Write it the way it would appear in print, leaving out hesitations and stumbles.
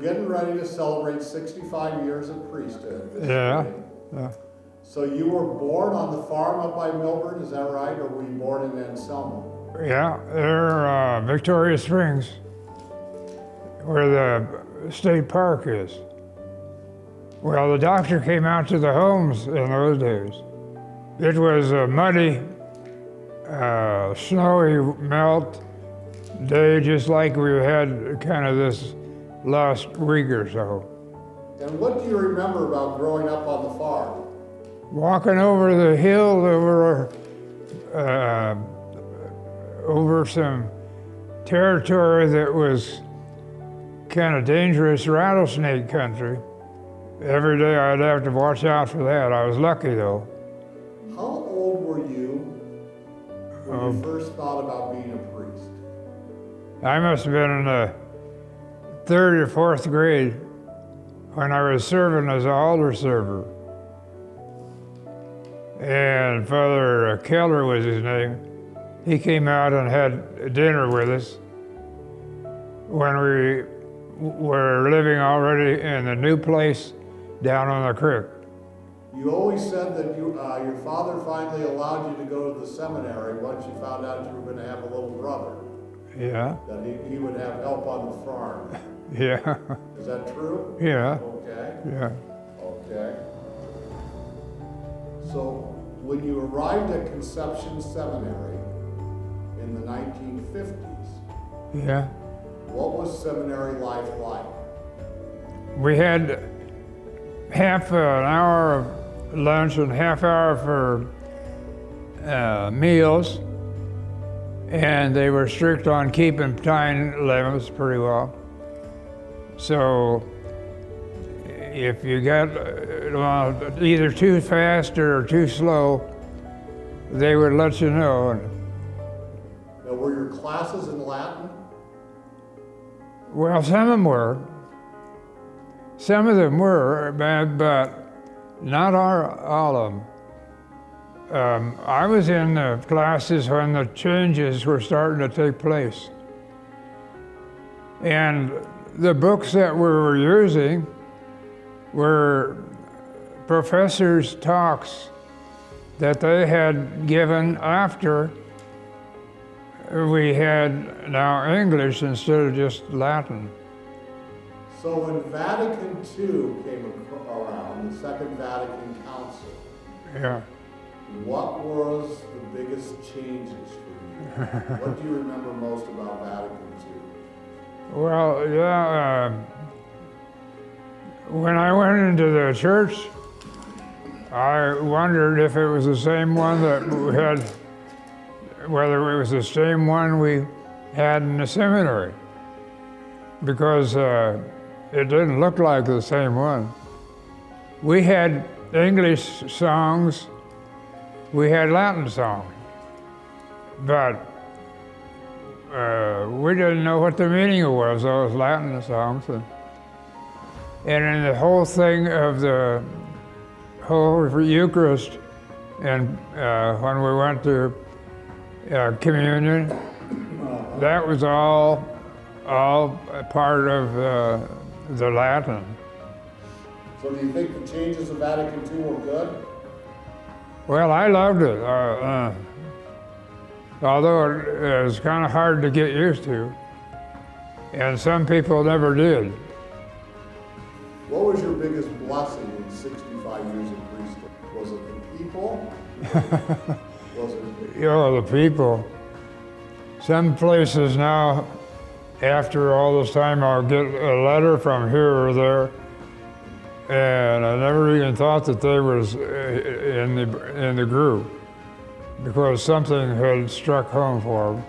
getting ready to celebrate 65 years of priesthood. Yeah. Yeah. So you were born on the farm up by Milburn, is that right? Or were you born in Anselmo? Yeah, they're Victoria Springs, where the state park is. Well, the doctor came out to the homes in those days. It was a muddy, snowy melt day, just like we had kind of this last week or so. And what do you remember about growing up on the farm? Walking over the hill, over some territory that was kind of dangerous rattlesnake country. Every day I'd have to watch out for that. I was lucky though. How old were you when you first thought about being a priest? I must have been in the third or fourth grade when I was serving as an altar server. And Father Keller was his name. He came out and had dinner with us when we were living already in the new place down on the creek. You always said that your father finally allowed you to go to the seminary once you found out you were going to have a little brother. Yeah. That he would have help on the farm. Yeah. Is that true? Yeah. Okay. Yeah. Okay. So when you arrived at Conception Seminary in the 1950s, Yeah. what was seminary life like? We had half an hour of lunch and half hour for meals, and they were strict on keeping time limits pretty well. So if you got either too fast or too slow, they would let you know. Now, were your classes in Latin? Well, some of them were. Some of them were, but not all of them. I was in the classes when the changes were starting to take place. And the books that we were using were professors' talks that they had given after we had now English instead of just Latin. So when Vatican II came around, the Second Vatican Council, Yeah. what was the biggest changes for you? What do you remember most about Vatican II? Well, yeah, when I went into the church, I wondered if it was the same one that we had, whether it was the same one we had in the seminary, because it didn't look like the same one. We had English songs, we had Latin songs, but we didn't know what the meaning was, those Latin songs. And in the whole thing of the whole Eucharist, and when we went to communion, that was all a part of the Latin. So do you think the changes of Vatican II were good? Well, I loved it, although it was kind of hard to get used to, and some people never did. What was your biggest blessing in 65 years of priesthood? Was it the people? Was it? The people. Some places now, after all this time, I'll get a letter from here or there, and I never even thought that they was in the group, because something had struck home for them.